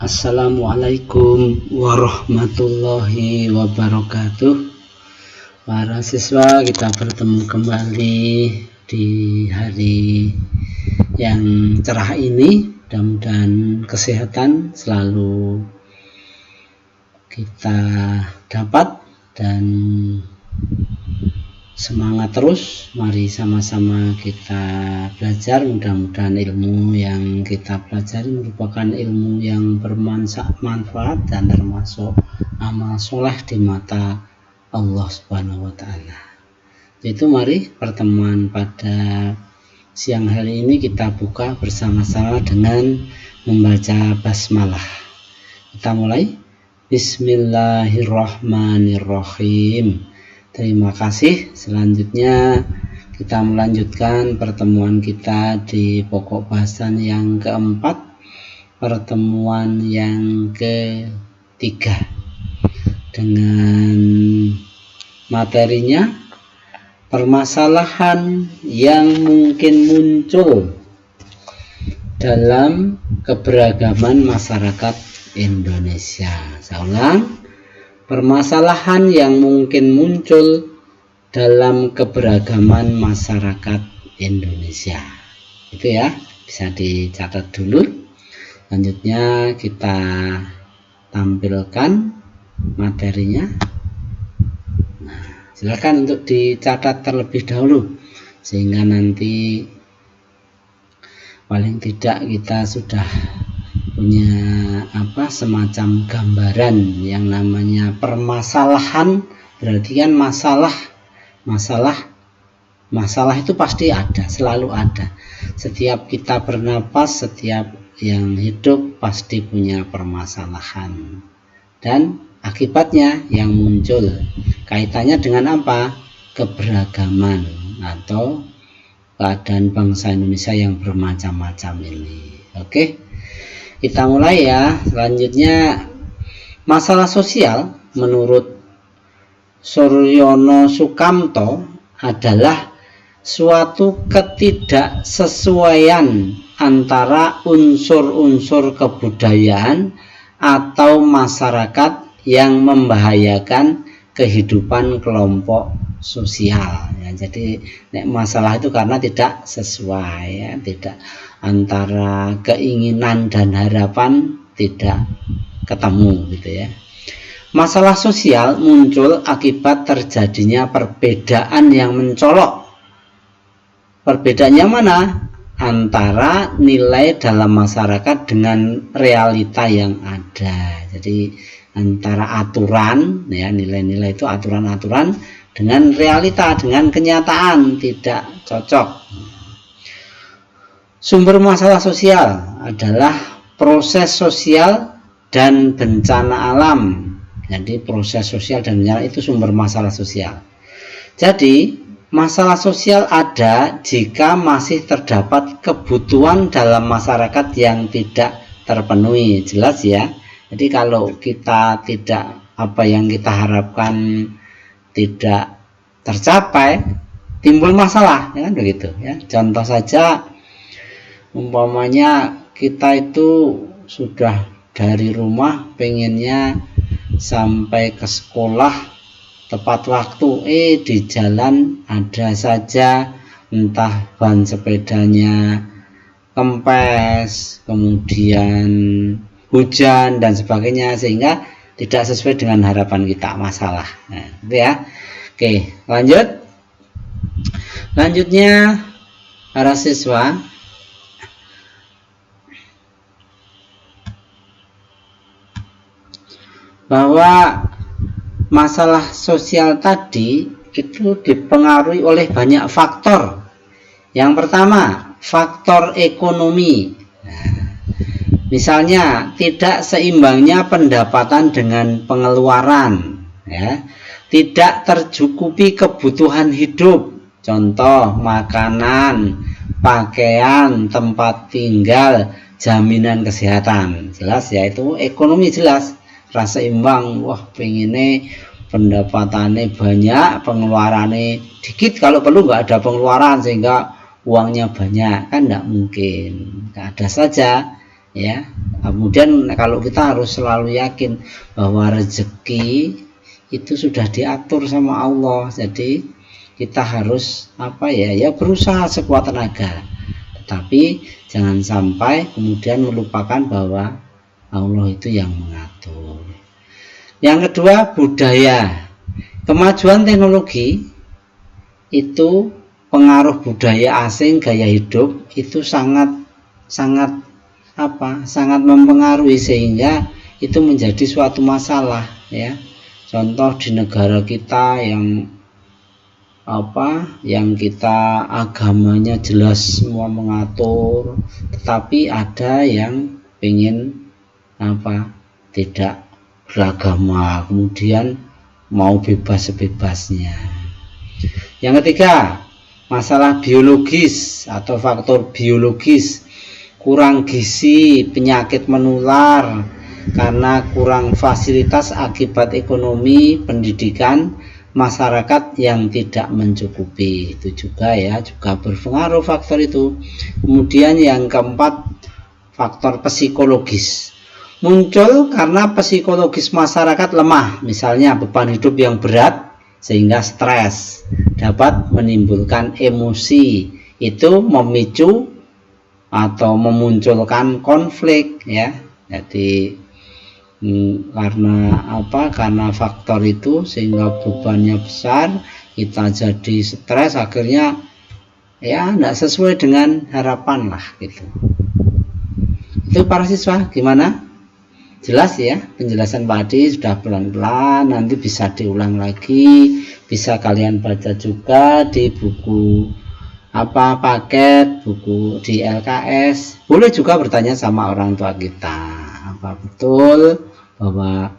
Assalamualaikum warahmatullahi wabarakatuh. Para siswa, kita bertemu kembali di hari yang cerah ini. Mudah-mudahan kesehatan selalu kita dapat dan semangat terus. Mari sama-sama kita belajar. Mudah-mudahan ilmu yang kita pelajari merupakan ilmu yang bermanfaat dan termasuk amal soleh di mata Allah Subhanahu wa Ta'ala. Yaitu mari pertemuan pada siang hari ini kita buka bersama-sama dengan membaca basmalah. Kita mulai. Bismillahirrahmanirrahim. Terima kasih. Selanjutnya kita melanjutkan pertemuan kita di pokok bahasan yang keempat, pertemuan yang ketiga, dengan materinya permasalahan yang mungkin muncul dalam keberagaman masyarakat Indonesia. Saya ulang, permasalahan yang mungkin muncul dalam keberagaman masyarakat Indonesia. Itu ya, bisa dicatat dulu. Selanjutnya kita tampilkan materinya. Nah, silakan untuk dicatat terlebih dahulu sehingga nanti paling tidak kita sudah punya semacam gambaran. Yang namanya permasalahan berarti kan masalah itu pasti ada, selalu ada. Setiap kita bernapas, setiap yang hidup pasti punya permasalahan dan akibatnya yang muncul kaitannya dengan apa? Keberagaman atau keadaan bangsa Indonesia yang bermacam-macam ini. Oke, kita mulai ya. Selanjutnya, masalah sosial menurut Suryono Sukamto adalah suatu ketidaksesuaian antara unsur-unsur kebudayaan atau masyarakat yang membahayakan kehidupan kelompok sosial ya. Jadi masalah itu karena tidak sesuai ya, tidak antara keinginan dan harapan tidak ketemu gitu ya. Masalah sosial muncul akibat terjadinya perbedaan yang mencolok. Perbedaannya mana? Antara nilai dalam masyarakat dengan realita yang ada. Jadi antara aturan ya, nilai-nilai itu aturan-aturan dengan realita, dengan kenyataan tidak cocok. Sumber masalah sosial adalah proses sosial dan bencana alam. Jadi proses sosial dan bencana itu sumber masalah sosial. Jadi masalah sosial ada jika masih terdapat kebutuhan dalam masyarakat yang tidak terpenuhi. Jelas ya. Jadi kalau kita tidak, apa yang kita harapkan tidak tercapai, timbul masalah ya kan begitu ya. Contoh saja, umpamanya kita itu sudah dari rumah pengennya sampai ke sekolah tepat waktu, di jalan ada saja entah ban sepedanya kempes, kemudian hujan dan sebagainya, sehingga tidak sesuai dengan harapan kita, masalah. Nah, itu ya. Oke, lanjutnya para siswa, bahwa masalah sosial tadi itu dipengaruhi oleh banyak faktor. Yang pertama, faktor ekonomi. Misalnya tidak seimbangnya pendapatan dengan pengeluaran ya, tidak tercukupi kebutuhan hidup, contoh makanan, pakaian, tempat tinggal, jaminan kesehatan. Jelas ya, itu ekonomi jelas. Rasa imbang, wah pengennya pendapatannya banyak, pengeluarannya dikit, kalau perlu nggak ada pengeluaran sehingga uangnya banyak, kan nggak mungkin. Nggak ada saja ya, Kemudian kalau kita harus selalu yakin bahwa rezeki itu sudah diatur sama Allah, jadi kita harus berusaha sekuat tenaga, tetapi jangan sampai kemudian melupakan bahwa Allah itu yang mengatur. Yang kedua, budaya. Kemajuan teknologi itu, pengaruh budaya asing, gaya hidup itu sangat mempengaruhi, sehingga itu menjadi suatu masalah ya. Contoh di negara kita yang kita agamanya jelas semua mengatur, tetapi ada yang ingin tidak beragama, kemudian mau bebas-bebasnya. Yang ketiga, masalah biologis atau faktor biologis, kurang gizi, penyakit menular karena kurang fasilitas akibat ekonomi, pendidikan, masyarakat yang tidak mencukupi, itu juga berpengaruh faktor itu. Kemudian yang keempat, faktor psikologis, muncul karena psikologis masyarakat lemah, misalnya beban hidup yang berat sehingga stres dapat menimbulkan emosi, itu memicu atau memunculkan konflik ya. Jadi karena faktor itu sehingga bebannya besar, kita jadi stres, akhirnya tidak sesuai dengan harapan lah gitu. Itu para siswa, gimana? Jelas ya penjelasan Pak Adi? Sudah pelan-pelan, nanti bisa diulang lagi, bisa kalian baca juga di buku paket buku di LKS. Boleh juga bertanya sama orang tua kita, apa betul bahwa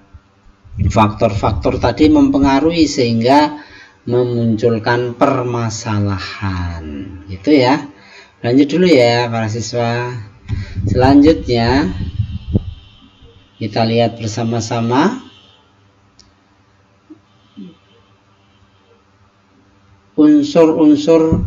faktor-faktor tadi mempengaruhi sehingga memunculkan permasalahan, gitu ya. Lanjut dulu ya para siswa. Selanjutnya kita lihat bersama-sama unsur-unsur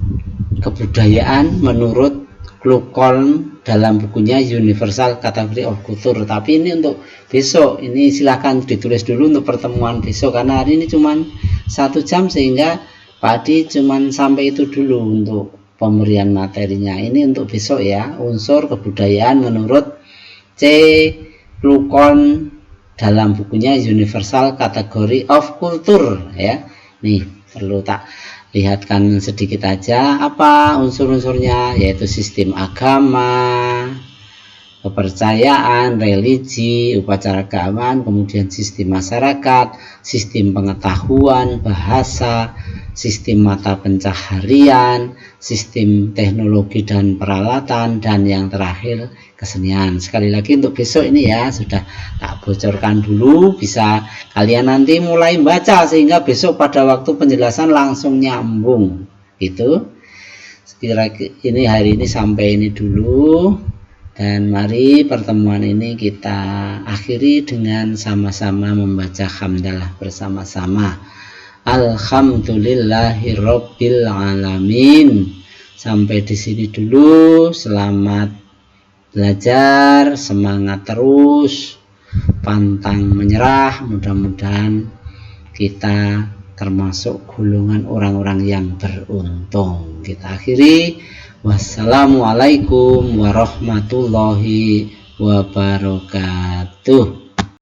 kebudayaan menurut Kluckholm dalam bukunya Universal Category of Culture. Tapi ini untuk besok, ini silahkan ditulis dulu untuk pertemuan besok, karena hari ini cuma 1 jam sehingga Pak Adi cuma sampai itu dulu untuk pemberian materinya. Ini untuk besok ya, unsur kebudayaan menurut C. Kluckholm dalam bukunya Universal Category of Culture ya. Nih perlu tak lihatkan sedikit aja apa unsur-unsurnya, yaitu sistem agama, kepercayaan, religi, upacara keagamaan, kemudian sistem masyarakat, sistem pengetahuan, bahasa, sistem mata pencaharian, sistem teknologi dan peralatan, dan yang terakhir kesenian. Sekali lagi untuk besok ini ya, sudah tak bocorkan dulu, bisa kalian nanti mulai baca sehingga besok pada waktu penjelasan langsung nyambung gitu. Sekira ini hari ini sampai ini dulu, dan mari pertemuan ini kita akhiri dengan sama-sama membaca hamdalah bersama-sama. Alhamdulillahirabbil alamin. Sampai di sini dulu. Selamat belajar, semangat terus, pantang menyerah. Mudah-mudahan kita termasuk golongan orang-orang yang beruntung. Kita akhiri. Wassalamualaikum warahmatullahi wabarakatuh.